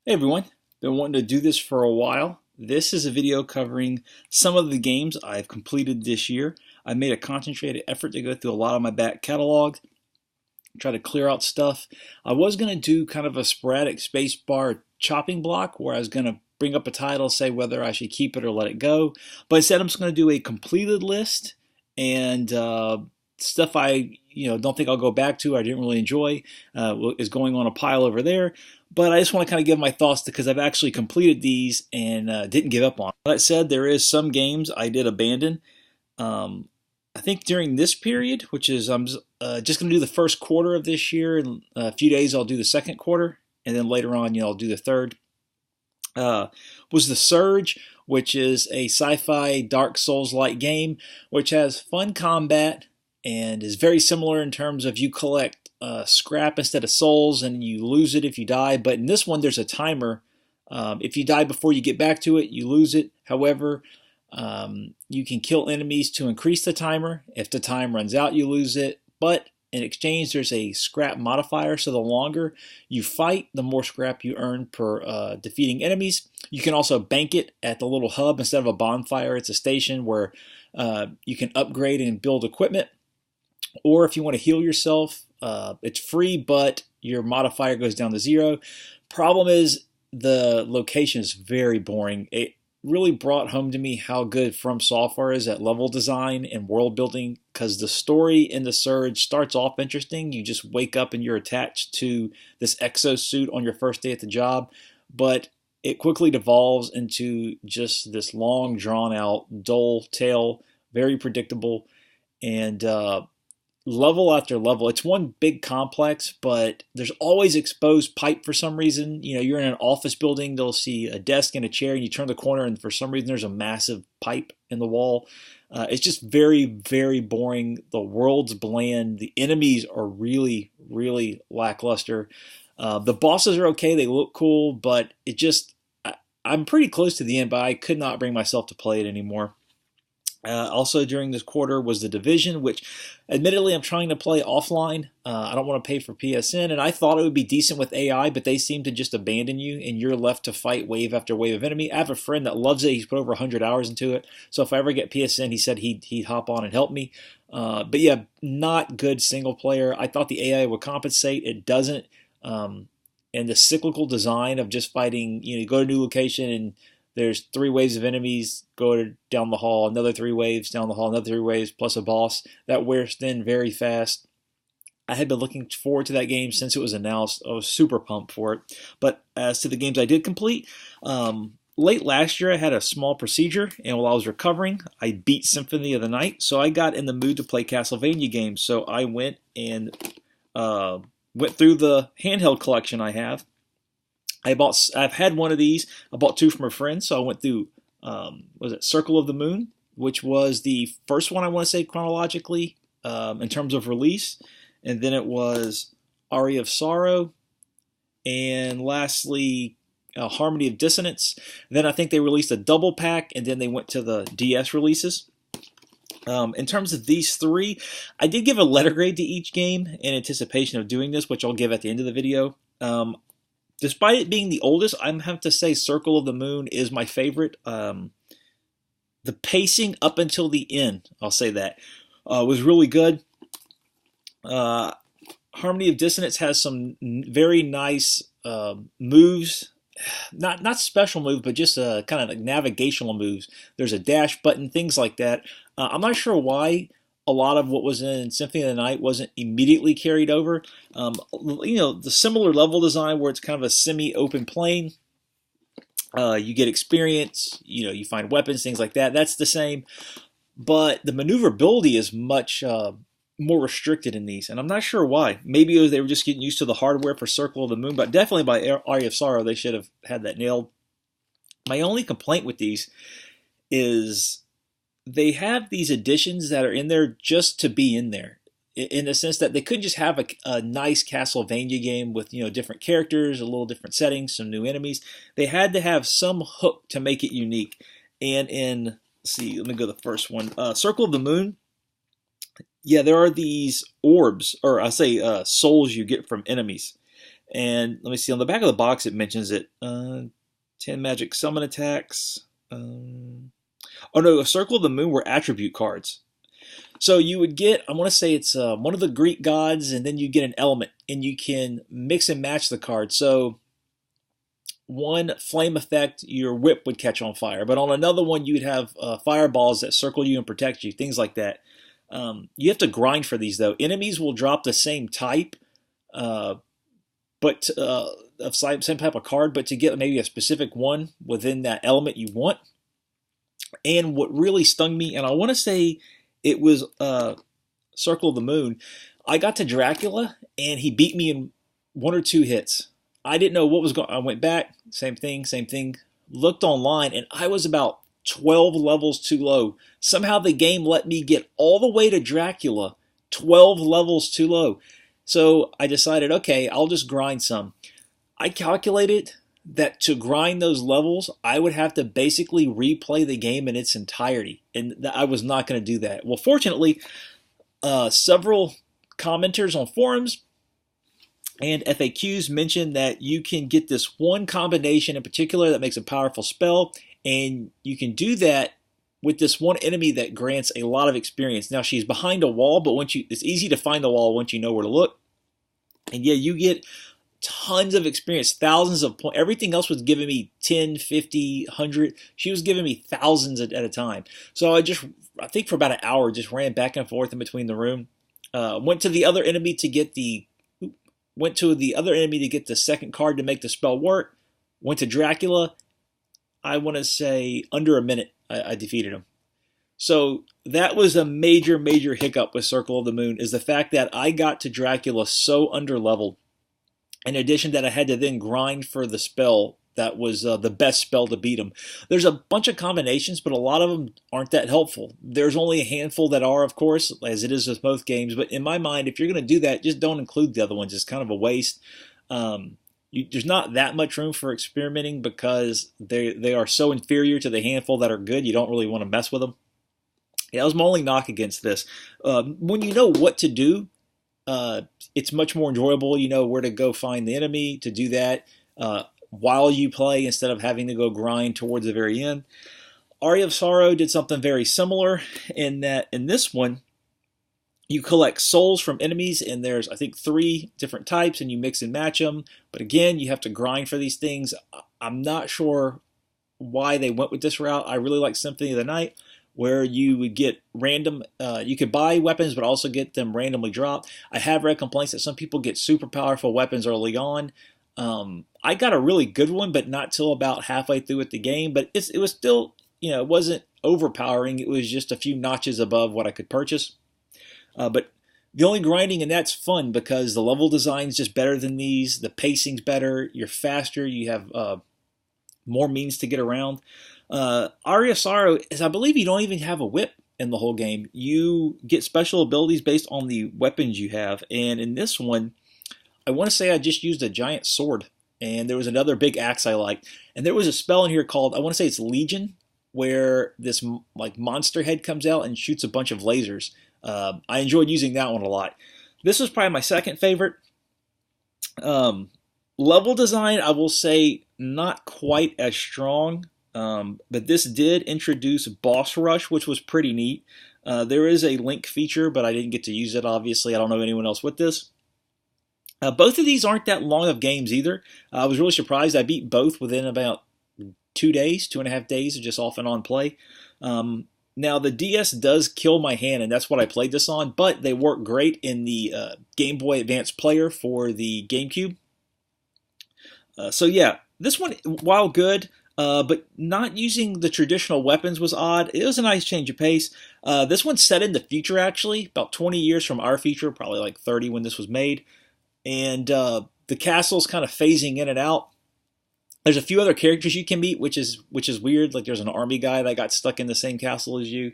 Hey everyone, been wanting to do this for a while. This is a video covering some of the games I've completed this year. I made a concentrated effort to go through a lot of my back catalog, try to clear out stuff. I was going to do kind of a sporadic spacebar chopping block where I was going to bring up a title, say whether I should keep it or let it go. But instead I'm just going to do a completed list and stuff I don't think I'll go back to. I didn't really enjoy is going on a pile over there. But I just want to kind of give my thoughts because I've actually completed these and didn't give up on. That said, there is some games I did abandon. Um, I think during this period, which is I'm just going to do the first quarter of this year. In a few days, I'll do the second quarter, and then later on, I'll do the third. Uh, was The Surge, which is a sci-fi Dark Souls-like game, which has fun combat and is very similar in terms of you collect scrap instead of souls, and you lose it if you die. But in this one, there's a timer. If you die before you get back to it, you lose it. However, you can kill enemies to increase the timer. If the time runs out, you lose it. But in exchange, there's a scrap modifier, so the longer you fight, the more scrap you earn per defeating enemies. You can also bank it at the little hub instead of a bonfire. It's a station where you can upgrade and build equipment. Or if you want to heal yourself, it's free, but your modifier goes down to 0. Problem is, the location is very boring. It really brought home to me how good From Software is at level design and world building, because the story in The Surge starts off interesting. You just wake up and you're attached to this exosuit on your first day at the job, but it quickly devolves into just this long, drawn out, dull tale, very predictable, and level after level. It's one big complex, but there's always exposed pipe for some reason. You're in an office building, they'll see a desk and a chair, and you turn the corner, and for some reason there's a massive pipe in the wall. It's just very, very boring. The world's bland. The enemies are really, really lackluster. The bosses are okay. They look cool, but I'm pretty close to the end, but I could not bring myself to play it anymore. Also during this quarter was The Division, which admittedly I'm trying to play offline. I don't want to pay for PSN, and I thought it would be decent with AI, but they seem to just abandon you, and you're left to fight wave after wave of enemy. I have a friend that loves it. He's put over 100 hours into it, so if I ever get PSN, he said he'd hop on and help me. But yeah, not good single player. I thought the AI would compensate. It doesn't. And the cyclical design of just fighting, you go to a new location and there's 3 waves of enemies, go down the hall, another 3 waves down the hall, another 3 waves, plus a boss. That wears thin very fast. I had been looking forward to that game since it was announced. I was super pumped for it. But as to the games I did complete, late last year I had a small procedure, and while I was recovering, I beat Symphony of the Night. So I got in the mood to play Castlevania games. So I went and went through the handheld collection I have. I've had one of these. I bought 2 from a friend, so I went through. Was it Circle of the Moon, which was the first one I want to say chronologically in terms of release, and then it was Aria of Sorrow, and lastly Harmony of Dissonance. Then I think they released a double pack, and then they went to the DS releases. In terms of these 3, I did give a letter grade to each game in anticipation of doing this, which I'll give at the end of the video. Despite it being the oldest, I'm have to say Circle of the Moon is my favorite. The pacing up until the end, I'll say that, was really good. Harmony of Dissonance has some very nice moves. Not special moves, but just kind of like navigational moves. There's a dash button, things like that. I'm not sure why a lot of what was in Symphony of the Night wasn't immediately carried over. The similar level design where it's kind of a semi-open plane. You get experience, you find weapons, things like that. That's the same. But the maneuverability is much more restricted in these, and I'm not sure why. Maybe it was they were just getting used to the hardware for Circle of the Moon, but definitely by Aria of Sorrow, they should have had that nailed. My only complaint with these is they have these additions that are in there just to be in there, in the sense that they couldn't just have a nice Castlevania game with different characters, a little different settings, some new enemies. They had to have some hook to make it unique. And let's see, let me go to the first one, Circle of the Moon. Yeah, there are these orbs, or I say souls you get from enemies. And let me see, on the back of the box it mentions it. 10 magic summon attacks. Oh no, a Circle of the Moon were attribute cards. So you would get, I want to say it's one of the Greek gods, and then you get an element, and you can mix and match the cards. So one flame effect, your whip would catch on fire, but on another one you'd have fireballs that circle you and protect you, things like that. You have to grind for these though. Enemies will drop the same type, but of same type of card, but to get maybe a specific one within that element you want. And what really stung me, and I want to say it was Circle of the Moon, I got to Dracula and he beat me in 1 or 2 hits. I didn't know what was going on. I went back, same thing, looked online, and I was about 12 levels too low. Somehow the game let me get all the way to Dracula, 12 levels too low. So I decided, okay, I'll just grind some. I calculated that to grind those levels, I would have to basically replay the game in its entirety, and I was not going to do that. Well, fortunately, several commenters on forums and FAQs mentioned that you can get this one combination in particular that makes a powerful spell, and you can do that with this one enemy that grants a lot of experience. Now, she's behind a wall, but it's easy to find the wall once you know where to look. And yeah, you get tons of experience, thousands of points. Everything else was giving me 10, 50, 100. She was giving me thousands at a time. So I think for about an hour, just ran back and forth in between the room. Went to the other enemy to get the second card to make the spell work. Went to Dracula. I want to say under a minute I defeated him. So that was a major, major hiccup with Circle of the Moon, is the fact that I got to Dracula so underleveled. In addition, that I had to then grind for the spell that was the best spell to beat him. There's a bunch of combinations, but a lot of them aren't that helpful. There's only a handful that are, of course, as it is with most games. But in my mind, if you're going to do that, just don't include the other ones. It's kind of a waste. There's not that much room for experimenting because they are so inferior to the handful that are good. You don't really want to mess with them. Yeah, that was my only knock against this. When you know what to do, it's much more enjoyable. You know where to go find the enemy to do that while you play instead of having to go grind towards the very end. Aria of Sorrow did something very similar in that in this one, you collect souls from enemies, and there's, I think, 3 different types, and you mix and match them. But again, you have to grind for these things. I'm not sure why they went with this route. I really like Symphony of the Night, where you would get random, you could buy weapons, but also get them randomly dropped. I have read complaints that some people get super powerful weapons early on. I got a really good one, but not till about halfway through with the game. But it was still, it wasn't overpowering. It was just a few notches above what I could purchase. But the only grinding, and that's fun because the level design's just better than these. The pacing's better. You're faster. You have more means to get around. Aria of Sorrow is, I believe, you don't even have a whip in the whole game. You get special abilities based on the weapons you have. And in this one, I want to say I just used a giant sword. And there was another big axe I liked. And there was a spell in here called, I want to say it's Legion, where this like monster head comes out and shoots a bunch of lasers. I enjoyed using that one a lot. This was probably my second favorite. Level design, I will say, not quite as strong. But this did introduce Boss Rush, which was pretty neat. There is a link feature, but I didn't get to use it, obviously. I don't know anyone else with this. Both of these aren't that long of games either. I was really surprised. I beat both within about 2 days, 2.5 days of just off and on play. Now, the DS does kill my hand, and that's what I played this on, but they work great in the Game Boy Advance player for the GameCube. So yeah, this one, while good, but not using the traditional weapons was odd. It was a nice change of pace. This one's set in the future, actually, about 20 years from our future, probably like 30 when this was made. And the castle's kind of phasing in and out. There's a few other characters you can meet, which is weird. Like there's an army guy that got stuck in the same castle as you.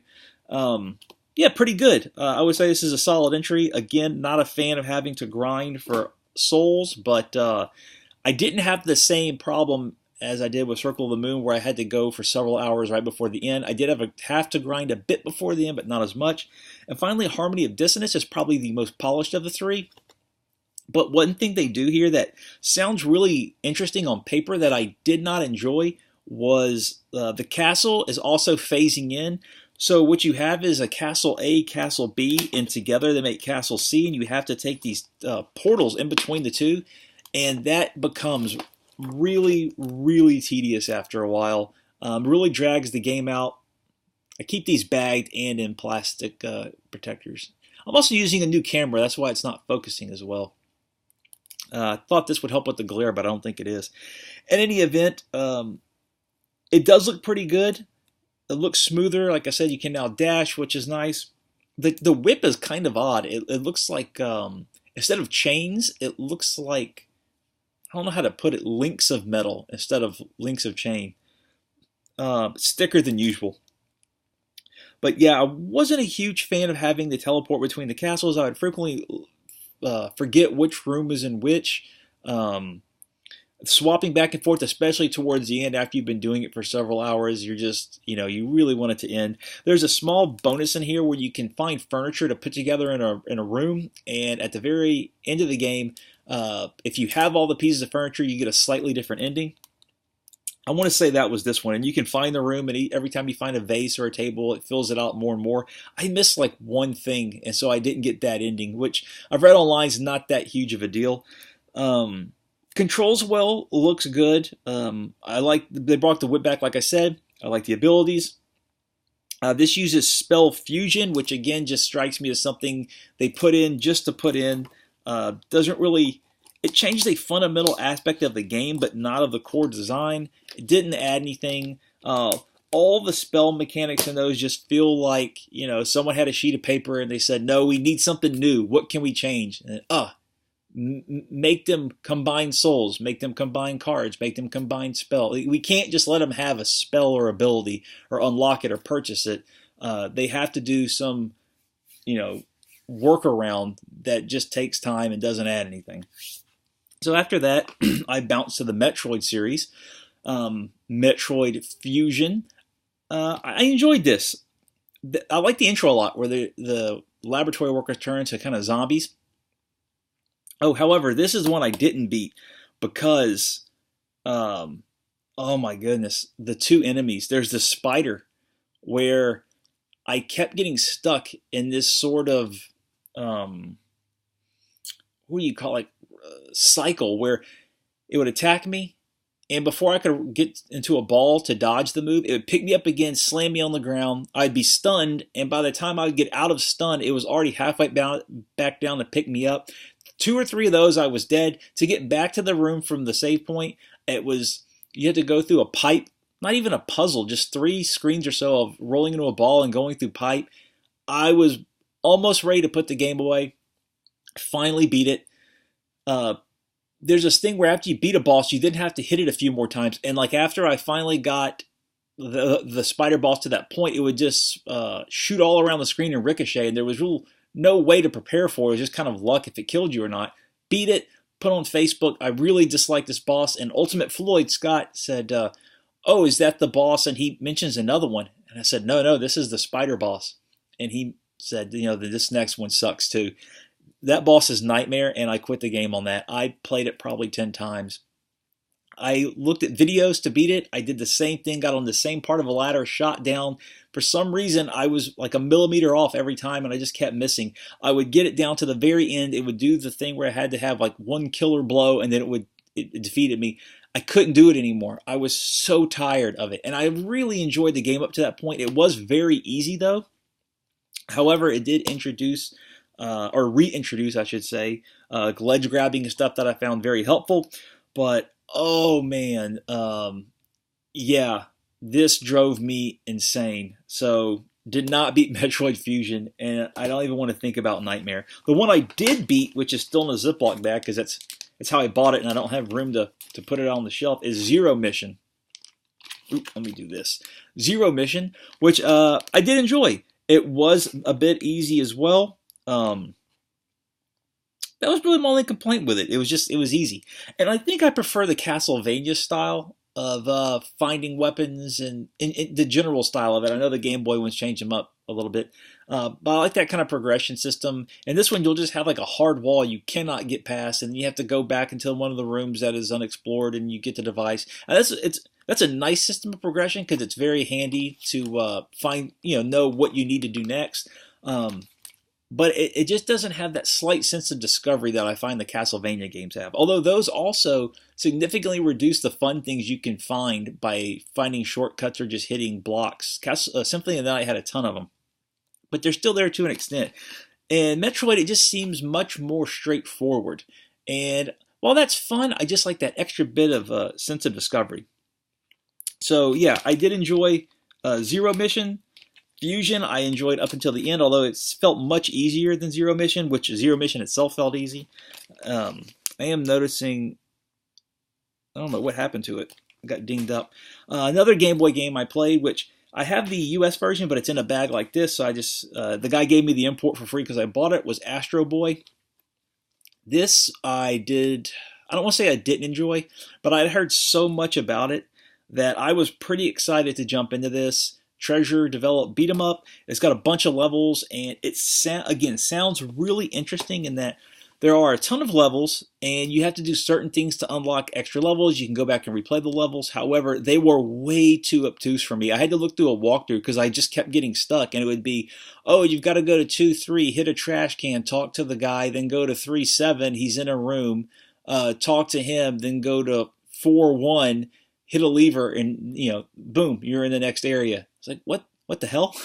Yeah, pretty good. I would say this is a solid entry. Again, not a fan of having to grind for souls, but I didn't have the same problem as I did with Circle of the Moon, where I had to go for several hours right before the end. I did have to grind a bit before the end, but not as much. And finally, Harmony of Dissonance is probably the most polished of the 3. But one thing they do here that sounds really interesting on paper that I did not enjoy was the castle is also phasing in. So what you have is a castle A, castle B, and together they make castle C, and you have to take these portals in between the two, and that becomes really, really tedious after a while. Really drags the game out. I keep these bagged and in plastic protectors. I'm also using a new camera, that's why it's not focusing as well. I thought this would help with the glare, but I don't think it is. In any event, it does look pretty good. It looks smoother. Like I said, you can now dash, which is nice. The whip is kind of odd. It looks like, instead of chains, it looks like, I don't know how to put it, links of metal instead of links of chain. It's thicker than usual. But yeah, I wasn't a huge fan of having the teleport between the castles. I would frequently forget which room is in which. Swapping back and forth, especially towards the end after you've been doing it for several hours, you're just, you really want it to end. There's a small bonus in here where you can find furniture to put together in a room, and at the very end of the game, if you have all the pieces of furniture, you get a slightly different ending. I want to say that was this one, and you can find the room, and every time you find a vase or a table, it fills it out more and more. I missed like one thing, and so I didn't get that ending, which I've read online is not that huge of a deal. Controls well, looks good. I like they brought the whip back, like I said. I like the abilities. This uses spell fusion, which again just strikes me as something they put in just to put in. Doesn't really. It changed a fundamental aspect of the game, but not of the core design. It didn't add anything. All the spell mechanics in those just feel like, someone had a sheet of paper and they said, no, we need something new. What can we change? And, make them combine souls, make them combine cards, make them combine spell. We can't just let them have a spell or ability or unlock it or purchase it. They have to do some, workaround that just takes time and doesn't add anything. So after that, I bounced to the Metroid series, Metroid Fusion. I enjoyed this. I like the intro a lot, where the laboratory workers turn into kind of zombies. Oh, however, this is one I didn't beat because, oh my goodness, the two enemies. There's the spider, where I kept getting stuck in this sort of, what do you call it? Cycle where it would attack me, and before I could get into a ball to dodge the move, it would pick me up again, slam me on the ground. I'd be stunned, and by the time I would get out of stun, it was already halfway back down to pick me up. 2 or 3 of those, I was dead. To get back to the room from the save point, you had to go through a pipe, not even a puzzle, just 3 screens or so of rolling into a ball and going through pipe. I was almost ready to put the game away. Finally beat it. There's this thing where after you beat a boss, you then have to hit it a few more times. And like after I finally got the spider boss to that point, it would just shoot all around the screen and ricochet. And there was no way to prepare for it. It was just kind of luck if it killed you or not. Beat it, put on Facebook, I really dislike this boss. And Ultimate Floyd Scott said, oh, is that the boss? And he mentions another one. And I said, no, this is the spider boss. And he said, this next one sucks too. That boss is Nightmare, and I quit the game on that. I played it probably 10 times. I looked at videos to beat it. I did the same thing, got on the same part of a ladder, shot down. For some reason, I was like a millimeter off every time, and I just kept missing. I would get it down to the very end. It would do the thing where I had to have like one killer blow, and then it defeated me. I couldn't do it anymore. I was so tired of it, and I really enjoyed the game up to that point. It was very easy, though. However, it did introduce... or reintroduce, I should say, ledge grabbing and stuff that I found very helpful. But, oh man, yeah, this drove me insane. So, did not beat Metroid Fusion, and I don't even want to think about Nightmare. The one I did beat, which is still in a Ziploc bag, because that's how I bought it, and I don't have room to put it on the shelf, is Zero Mission. Oop, let me do this. Zero Mission, which I did enjoy. It was a bit easy as well. That was really my only complaint with it. It was easy. And I think I prefer the Castlevania style of finding weapons and the general style of it. I know the Game Boy ones changed them up a little bit. But I like that kind of progression system. And this one, you'll just have like a hard wall you cannot get past, and you have to go back into one of the rooms that is unexplored, and you get the device. And that's a nice system of progression because it's very handy to find, know what you need to do next. But it just doesn't have that slight sense of discovery that I find the Castlevania games have. Although those also significantly reduce the fun things you can find by finding shortcuts or just hitting blocks. Symphony of the Night had a ton of them. But they're still there to an extent. And Metroid, it just seems much more straightforward. And while that's fun, I just like that extra bit of sense of discovery. So yeah, I did enjoy Zero Mission. Fusion, I enjoyed up until the end, although it felt much easier than Zero Mission, which Zero Mission itself felt easy. I am noticing, I don't know what happened to it. I got dinged up. Another Game Boy game I played, which I have the US version, but it's in a bag like this, so I just, the guy gave me the import for free because I bought it, was Astro Boy. This I don't want to say I didn't enjoy, but I'd heard so much about it that I was pretty excited to jump into this. Treasure developed beat 'em up. It's got a bunch of levels, and it sounds really interesting in that there are a ton of levels, and you have to do certain things to unlock extra levels. You can go back and replay the levels. However, they were way too obtuse for me. I had to look through a walkthrough because I just kept getting stuck, and it would be, oh, you've got to go to 2-3, hit a trash can, talk to the guy, then go to 3-7, he's in a room, talk to him, then go to 4-1, hit a lever, and boom, you're in the next area. It's like, what the hell?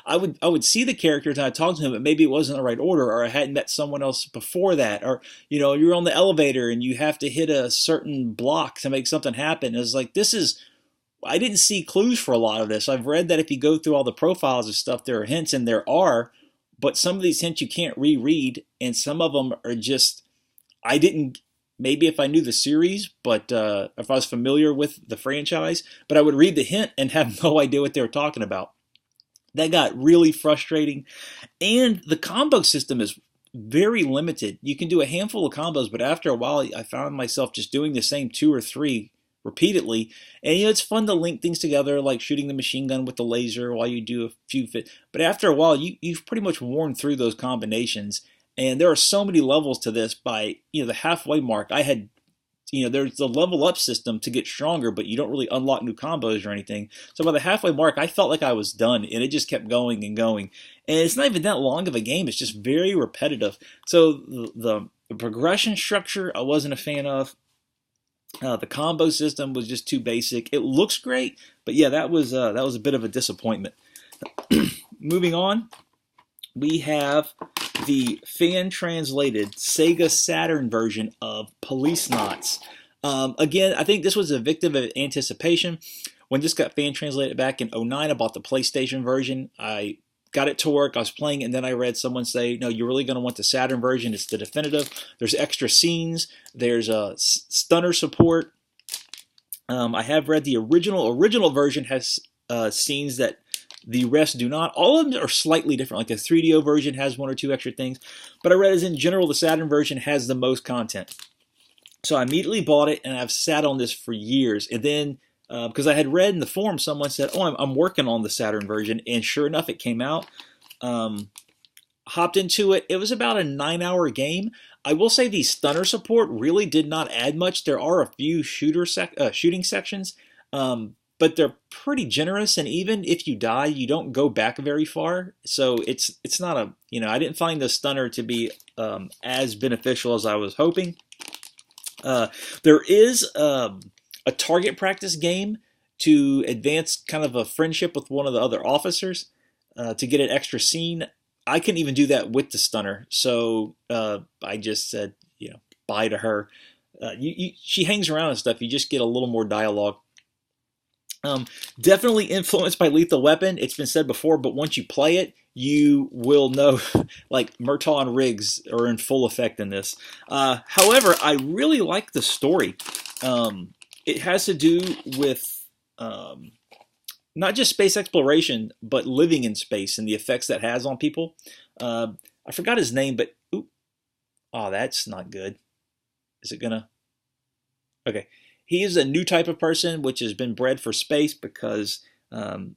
I would see the characters and I'd talk to him, but maybe it wasn't the right order, or I hadn't met someone else before that, or you're on the elevator and you have to hit a certain block to make something happen. It's like, I didn't see clues for a lot of this. I've read that if you go through all the profiles and stuff, there are hints, and there are, but some of these hints you can't reread, and some of them are just, maybe if I knew the series, but if I was familiar with the franchise, but I would read the hint and have no idea what they were talking about. That got really frustrating. And the combo system is very limited. You can do a handful of combos, but after a while, I found myself just doing the same 2 or 3 repeatedly. And it's fun to link things together, like shooting the machine gun with the laser while you do a few fit. But after a while, you've pretty much worn through those combinations. And there are so many levels to this. By the halfway mark, I had, there's the level up system to get stronger, but you don't really unlock new combos or anything. So by the halfway mark, I felt like I was done, and it just kept going and going. And it's not even that long of a game. It's just very repetitive. So the progression structure, I wasn't a fan of. The combo system was just too basic. It looks great, but yeah, that was a bit of a disappointment. Moving on, we have the fan-translated Sega Saturn version of Policenauts. Again, I think this was a victim of anticipation. When this got fan-translated back in 2009, I bought the PlayStation version. I got it to work. I was playing it, and then I read someone say, no, you're really going to want the Saturn version. It's the definitive. There's extra scenes. There's a stunner support. I have read the original version has scenes that the rest do not. All of them are slightly different. Like the 3DO version has 1 or 2 extra things. But I read as in general, the Saturn version has the most content. So I immediately bought it, and I've sat on this for years. And then, because I had read in the forum, someone said, oh, I'm working on the Saturn version. And sure enough, it came out. Hopped into it. It was about a 9-hour game. I will say the stunner support really did not add much. There are a few shooting sections. But they're pretty generous, and even if you die, you don't go back very far. So it's not I didn't find the stunner to be as beneficial as I was hoping. There is a target practice game to advance kind of a friendship with one of the other officers to get an extra scene. I couldn't even do that with the stunner, so I just said, bye to her. She hangs around and stuff. You just get a little more dialogue. Definitely influenced by Lethal Weapon. It's been said before, but once you play it, you will know, like, Murtaugh and Riggs are in full effect in this. However, I really like the story. It has to do with not just space exploration, but living in space and the effects that has on people. I forgot his name, but that's not good. Is it gonna? Okay. He is a new type of person which has been bred for space because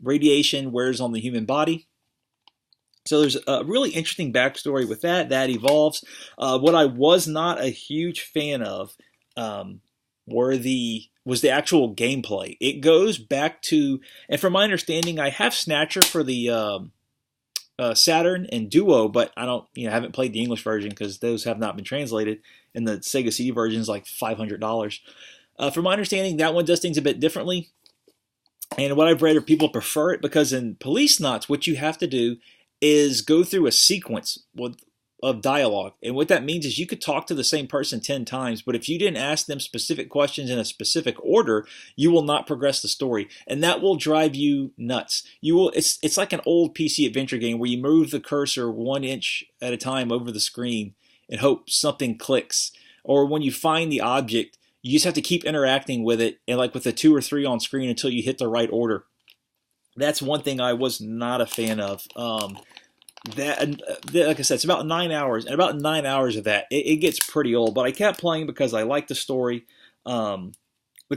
radiation wears on the human body. So there's a really interesting backstory with that. That evolves. What I was not a huge fan of um, was the actual gameplay. It goes back to, and from my understanding, I have Snatcher for the Saturn and Duo, but I don't, haven't played the English version because those have not been translated, and the Sega CD version is like $500. From my understanding, that one does things a bit differently. And what I've read are people prefer it because in Policenauts, what you have to do is go through a sequence of dialogue. And what that means is you could talk to the same person 10 times, but if you didn't ask them specific questions in a specific order, you will not progress the story. And that will drive you nuts. It's like an old PC adventure game where you move the cursor 1 inch at a time over the screen and hope something clicks. Or when you find the object, you just have to keep interacting with it, and like with the 2 or 3 on screen until you hit the right order. That's one thing I was not a fan of. Like I said, it's about 9 hours, and about 9 hours of that, it gets pretty old. But I kept playing because I liked the story. The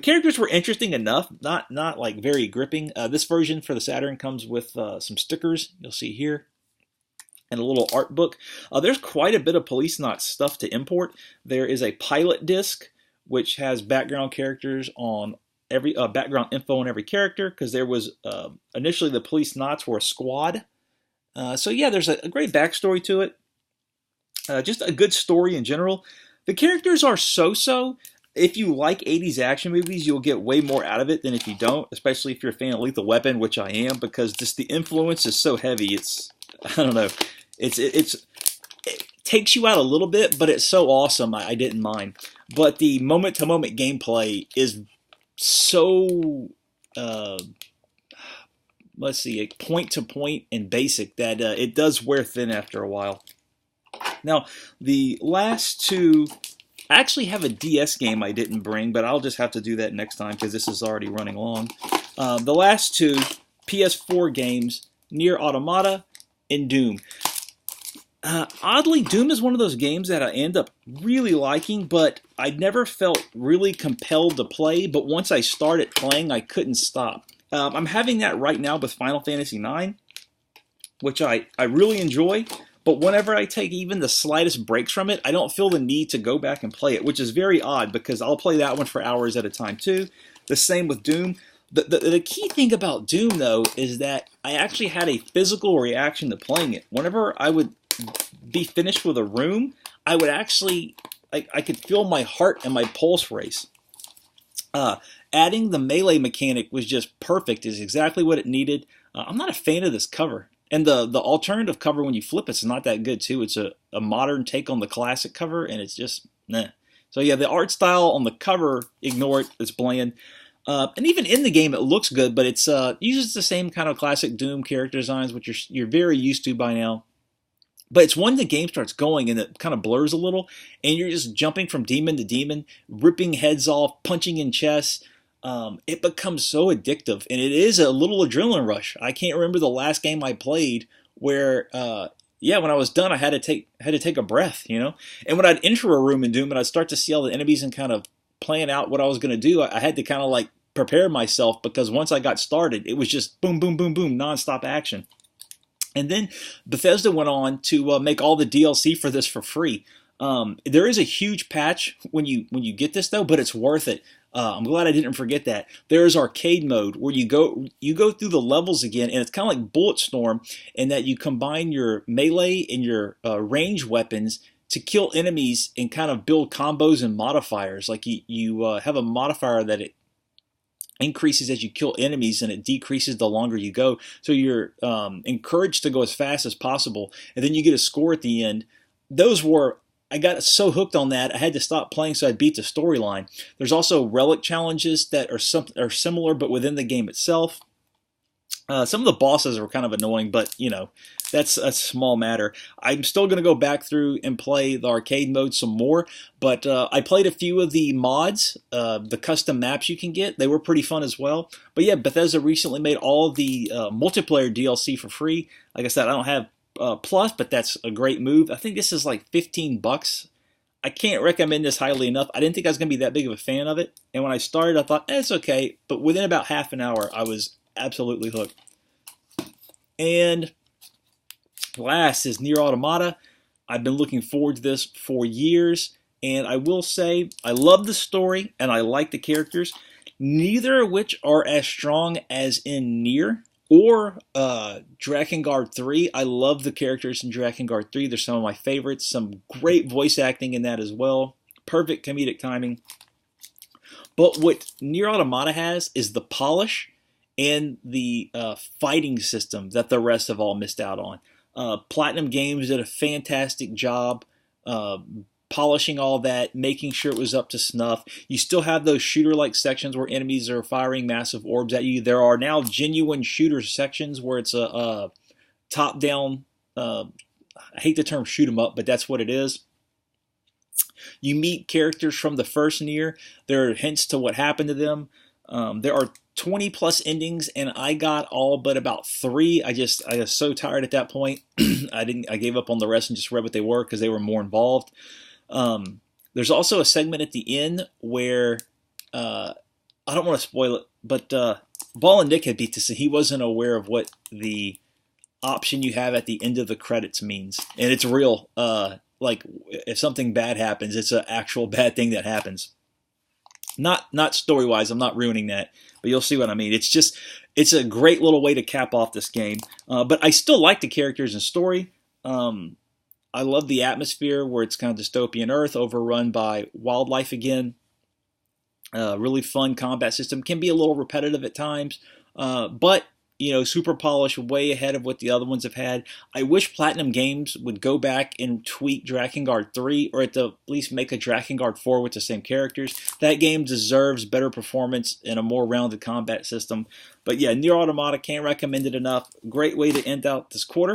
characters were interesting enough, not like very gripping. This version for the Saturn comes with some stickers you'll see here, and a little art book. There's quite a bit of Policenauts stuff to import. There is a pilot disc which has background characters on every background info on every character, because there was initially the Policenauts were a squad. So yeah, there's a great backstory to it. Just a good story in general. The characters are so-so. If you like 80s action movies, you'll get way more out of it than if you don't, especially if you're a fan of Lethal Weapon, which I am, because just the influence is so heavy. I don't know. It takes you out a little bit, but it's so awesome, I didn't mind. But the moment-to-moment gameplay is so, let's see, point-to-point and basic that it does wear thin after a while. Now, the last two, I actually have a DS game I didn't bring, but I'll just have to do that next time because this is already running long. The last two PS4 games, Nier Automata and Doom. Oddly, Doom is one of those games that I end up really liking, but I never felt really compelled to play, but once I started playing, I couldn't stop. I'm having that right now with Final Fantasy IX, which I really enjoy, but whenever I take even the slightest breaks from it, I don't feel the need to go back and play it, which is very odd because I'll play that one for hours at a time too. The same with Doom. The key thing about Doom, though, is that I actually had a physical reaction to playing it. Whenever I would be finished with a room, I would actually, I could feel my heart and my pulse race. Adding the melee mechanic was just perfect, is exactly what it needed. I'm not a fan of this cover. And the alternative cover, when you flip it's not that good too. It's a modern take on the classic cover, and it's just, meh. So yeah, the art style on the cover, ignore it, it's bland. And even in the game, it looks good, but it's uses the same kind of classic Doom character designs, which you're very used to by now. But it's when the game starts going and it kind of blurs a little, and you're just jumping from demon to demon, ripping heads off, punching in chests. It becomes so addictive, and it is a little adrenaline rush. I can't remember the last game I played where, when I was done, I had to take a breath, And when I'd enter a room in Doom and I'd start to see all the enemies and kind of plan out what I was going to do, I had to kind of like prepare myself, because once I got started, it was just boom, boom, boom, boom, nonstop action. And then Bethesda went on to make all the DLC for this for free. There is a huge patch when you get this though, but it's worth it. I'm glad I didn't forget that. There is arcade mode where you go through the levels again, and it's kind of like Bulletstorm in that you combine your melee and your range weapons to kill enemies and kind of build combos and modifiers. Like you have a modifier that it increases as you kill enemies, and it decreases the longer you go. So you're encouraged to go as fast as possible, and then you get a score at the end. I got so hooked on that, I had to stop playing so I beat the storyline. There's also relic challenges that are similar, but within the game itself. Some of the bosses are kind of annoying, but that's a small matter. I'm still going to go back through and play the arcade mode some more, but I played a few of the mods, the custom maps you can get. They were pretty fun as well. But yeah, Bethesda recently made all of the multiplayer DLC for free. Like I said, I don't have Plus, but that's a great move. I think this is like $15. I can't recommend this highly enough. I didn't think I was going to be that big of a fan of it, and when I started, I thought, it's okay. But within about half an hour, I was absolutely hooked. And Last is Nier Automata. I've been looking forward to this for years, and I will say I love the story and I like the characters, neither of which are as strong as in Nier or Drakengard 3. I love the characters in Drakengard 3. They're some of my favorites. Some great voice acting in that as well. Perfect comedic timing. But what Nier Automata has is the polish and the fighting system that the rest have all missed out on. Platinum Games did a fantastic job polishing all that, making sure it was up to snuff. You still have those shooter-like sections where enemies are firing massive orbs at you. There are now genuine shooter sections where it's a top-down, I hate the term shoot 'em up, but that's what it is. You meet characters from the first Nier. There are hints to what happened to them. There are 20 plus endings, and I got all but about 3. I was so tired at that point. I gave up on the rest and just read what they were because they were more involved. There's also a segment at the end where I don't want to spoil it, but Ball and Nick had beat this, and he wasn't aware of what the option you have at the end of the credits means, and it's real. Like if something bad happens, it's an actual bad thing that happens. Not story wise, I'm not ruining that, but you'll see what I mean. It's a great little way to cap off this game. But I still like the characters and story. I love the atmosphere where it's kind of dystopian Earth overrun by wildlife again. Really fun combat system. Can be a little repetitive at times, but super polished, way ahead of what the other ones have had. I wish Platinum Games would go back and tweak Drakengard 3, or at the least make a Drakengard 4 with the same characters. That game deserves better performance and a more rounded combat system. But yeah, Nier Automata, can't recommend it enough. Great way to end out this quarter.